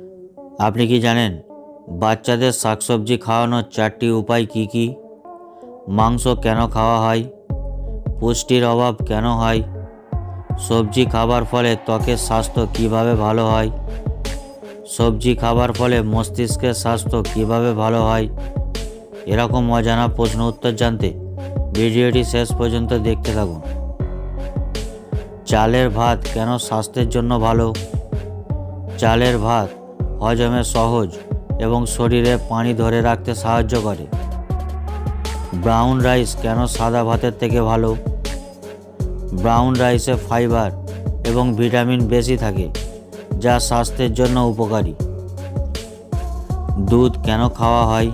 আপনি কি জানেন বাচ্চাদের শাকসবজি খাওয়ানোর 4টি উপায় কি কি? মাংস কেন খাওয়া হয়? পুষ্টির অভাব কেন হয়? সবজি খাবার ফলে ত্বকের স্বাস্থ্য কিভাবে ভালো হয়? সবজি খাবার ফলে মস্তিষ্কের স্বাস্থ্য কিভাবে ভালো হয়? এরকম অজানা প্রশ্ন উত্তর জানতে ভিডিওটি শেষ পর্যন্ত দেখতে থাকুন। চালের ভাত কেন স্বাস্থ্যের জন্য ভালো? চালের ভাত হজমে সহজ এবং শরীরে পানি ধরে রাখতে সাহায্য করে। ব্রাউন রাইস কেন সাদা ভাতের থেকে ভালো? ব্রাউন রাইসে ফাইবার এবং ভিটামিন বেশি থাকে, যা স্বাস্থ্যের জন্য উপকারী। দুধ কেন খাওয়া হয়?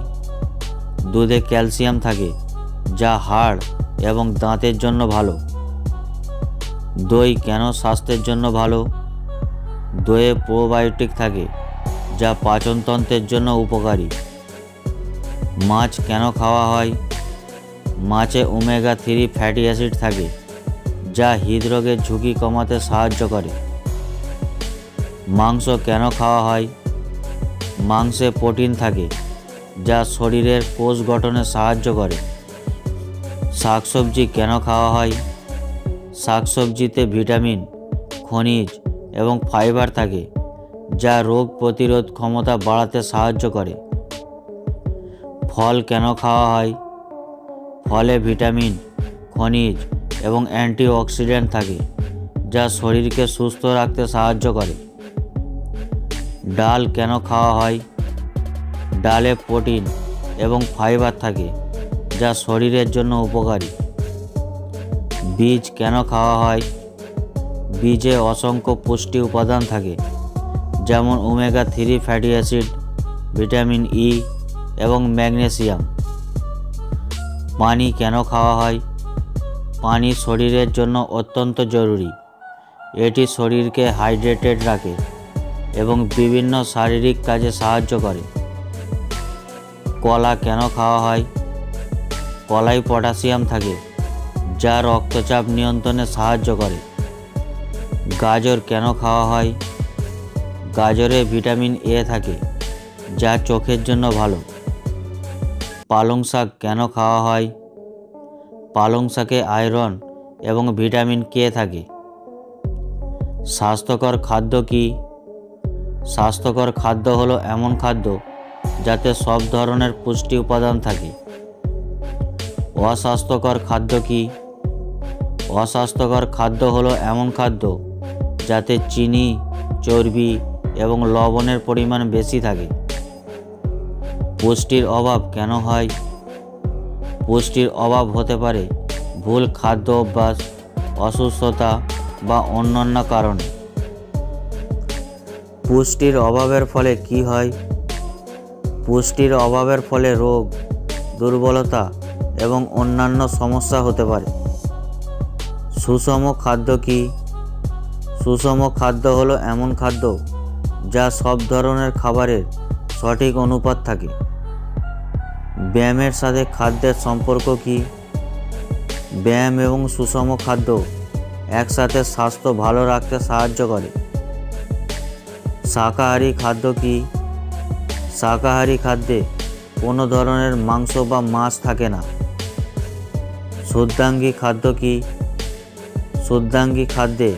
দুধে ক্যালসিয়াম থাকে, যা হাড় এবং দাঁতের জন্য ভালো। দই কেন স্বাস্থ্যের জন্য ভালো? দইয়ে প্রোবায়োটিক থাকে, যা পাচনতন্ত্রের জন্য উপকারী। মাছ কেন খাওয়া হয়? মাছে ওমেগা-3 ফ্যাটি অ্যাসিড থাকে, যা হৃদরোগের ঝুঁকি কমাতে সাহায্য করে। মাংস কেন খাওয়া হয়? মাংসে প্রোটিন থাকে, যা শরীরের কোষ গঠনে সাহায্য করে। শাকসবজি কেন খাওয়া হয়? শাকসবজিতে ভিটামিন, খনিজ এবং ফাইবার থাকে, যা রোগ প্রতিরোধ ক্ষমতা বাড়াতে সাহায্য করে। ফল কেন খাওয়া হয়? ফলে ভিটামিন, খনিজ এবং অ্যান্টিঅক্সিডেন্ট থাকে, যা শরীরকে সুস্থ রাখতে সাহায্য করে। ডাল কেন খাওয়া হয়? ডালে প্রোটিন এবং ফাইবার থাকে, যা শরীরের জন্য উপকারী। বীজ কেন খাওয়া হয়? বীজে অসংখ্য পুষ্টি উপাদান থাকে, যেমন omega-3 fatty acid, vitamin E এবং ম্যাগনেসিয়াম। পানি কেন খাওয়া হয়? পানি শরীরের জন্য অত্যন্ত জরুরি। এটি শরীরকে হাইড্রেটেড রাখে এবং বিভিন্ন শারীরিক কাজে সাহায্য করে। কলা কেন খাওয়া হয়? কলায় পটাশিয়াম থাকে, যা রক্তচাপ নিয়ন্ত্রণে সাহায্য করে। গাজর কেন খাওয়া হয়? গাজরে ভিটামিন এ থাকে, যা চোখের জন্য ভালো। পালং শাক কেন খাওয়া হয়? পালং শাকে আয়রন এবং ভিটামিন কে থাকে। স্বাস্থ্যকর খাদ্য কি? স্বাস্থ্যকর খাদ্য হলো এমন খাদ্য যাতে সব ধরনের পুষ্টি উপাদান থাকে। অস্বাস্থ্যকর খাদ্য কি? অস্বাস্থ্যকর খাদ্য হলো এমন খাদ্য যাতে চিনি, চর্বি এবং লবণের পরিমাণ বেশি থাকে। পুষ্টির অভাব কেন হয়? পুষ্টির অভাব হতে পারে ভুল খাদ্য অভ্যাস, অসুস্থতা বা অন্যান্য কারণে। পুষ্টির অভাবের ফলে কি হয়? পুষ্টির অভাবের ফলে রোগ, দুর্বলতা এবং অন্যান্য সমস্যা হতে পারে। সুষম খাদ্য কি? সুষম খাদ্য হলো এমন খাদ্য যা সব ধরনের খাবারের সঠিক অনুপাত থাকে। ব্যায়ামের সাথে খাদ্যের সম্পর্ক কি? ব্যায়াম এবং সুষম খাদ্য একসাথে স্বাস্থ্য ভালো রাখতে সাহায্য করে। শাকাহারী খাদ্য কি? শাকাহারী খাদ্যে কোনো ধরনের মাংস বা মাছ থাকে না। শুদ্ধাঙ্গী খাদ্য কি? শুদ্ধাঙ্গী খাদ্যে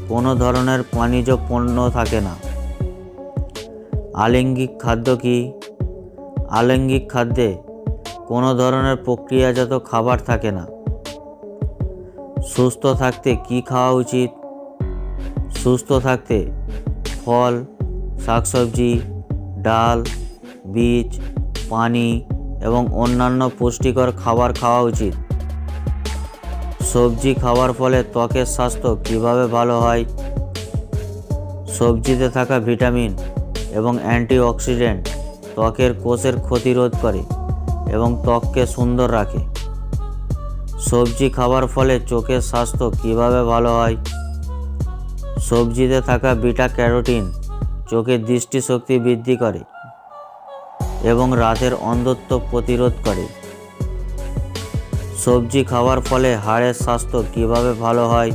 কোনো ধরনের প্রাণীজ পণ্য থাকে না। আলিঙ্গিক খাদ্য কি? আলিঙ্গিক খাদ্যে কোনো ধরনের প্রক্রিয়াজাত খাবার থাকে না। সুস্থ থাকতে কি খাওয়া উচিত? সুস্থ থাকতে ফল, শাকসবজি, ডাল, বীজ, পানি এবং অন্যান্য পুষ্টিকর খাবার খাওয়া উচিত। সবজি খাওয়ার ফলে ত্বকের স্বাস্থ্য কিভাবে ভালো হয়? সবজিতে থাকা ভিটামিন এবং অ্যান্টিঅক্সিডেন্ট ত্বকের কোষের ক্ষতি রোধ করে এবং ত্বককে সুন্দর রাখে। সবজি খাওয়ার ফলে চোখের স্বাস্থ্য কিভাবে ভালো হয়? সবজিতে থাকা বিটা ক্যারোটিন চোখের দৃষ্টিশক্তি বৃদ্ধি করে এবং রাতের অন্ধত্ব প্রতিরোধ করে। সবজি খাওয়ার ফলে হাড়ের স্বাস্থ্য কিভাবে ভালো হয়?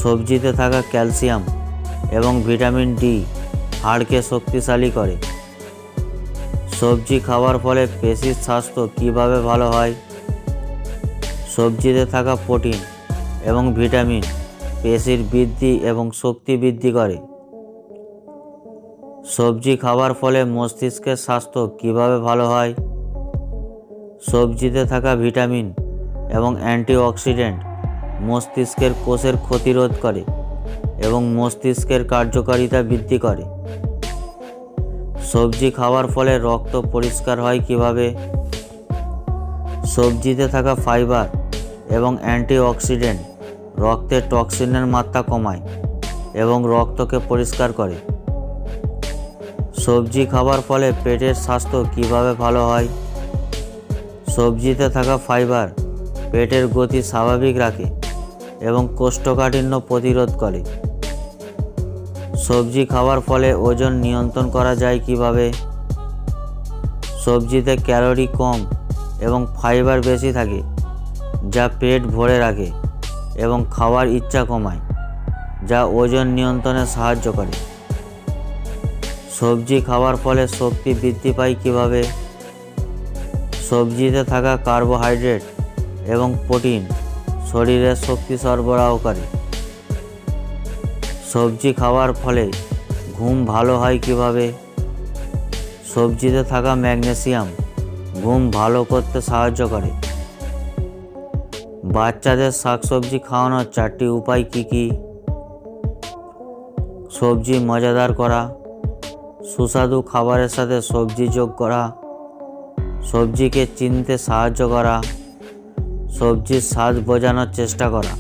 সবজিতে থাকা ক্যালসিয়াম এবং ভিটামিন ডি হাড়কে শক্তিশালী করে। সবজি খাওয়ার ফলে পেশির স্বাস্থ্য কিভাবে ভালো হয়? সবজিতে থাকা প্রোটিন এবং ভিটামিন পেশির বৃদ্ধি এবং শক্তি বৃদ্ধি করে। সবজি খাওয়ার ফলে মস্তিষ্কের স্বাস্থ্য কিভাবে ভালো হয়? সবজিতে থাকা ভিটামিন এবং অ্যান্টিঅক্সিডেন্ট মস্তিষ্কের কোষের ক্ষতিরোধ করে এবং মস্তিষ্কের কার্যকারিতা বৃদ্ধি করে। সবজি খাওয়ার ফলে রক্ত পরিষ্কার হয় কিভাবে? সবজিতে থাকা ফাইবার এবং অ্যান্টিঅক্সিডেন্ট রক্তে টক্সিনের মাত্রা কমায় এবং রক্তকে পরিষ্কার করে। সবজি খাওয়ার ফলে পেটের স্বাস্থ্য কিভাবে ভালো হয়? সবজিতে থাকা ফাইবার পেটের গতি স্বাভাবিক রাখে এবং কোষ্ঠকাঠিন্য প্রতিরোধ করে। সবজি খাওয়ার ফলে ওজন নিয়ন্ত্রণ করা যায় কিভাবে? সবজিতে ক্যালোরি কম এবং ফাইবার বেশি থাকে, যা পেট ভরে রাখে এবং খাওয়ার ইচ্ছা কমায়, যা ওজন নিয়ন্ত্রণে সাহায্য করে। সবজি খাওয়ার ফলে শক্তি বৃদ্ধি পায় কিভাবে? সবজিতে থাকা কার্বোহাইড্রেট এবং প্রোটিন শরীরে শক্তি সরবরাহ করে। সবজি খাওয়ার ফলে ঘুম ভালো হয় কিভাবে? সবজিতে থাকা ম্যাগনেসিয়াম ঘুম ভালো করতে সাহায্য করে। বাচ্চাদের শাকসবজি খাওয়ানোর 4টি উপায় কি কি? সবজি মজাদার করা, সুস্বাদু খাবারের সাথে সবজি যোগ করা, সবজিকে চিনতে সাহায্য করা, সবজির স্বাদ বোঝানোর চেষ্টা করা।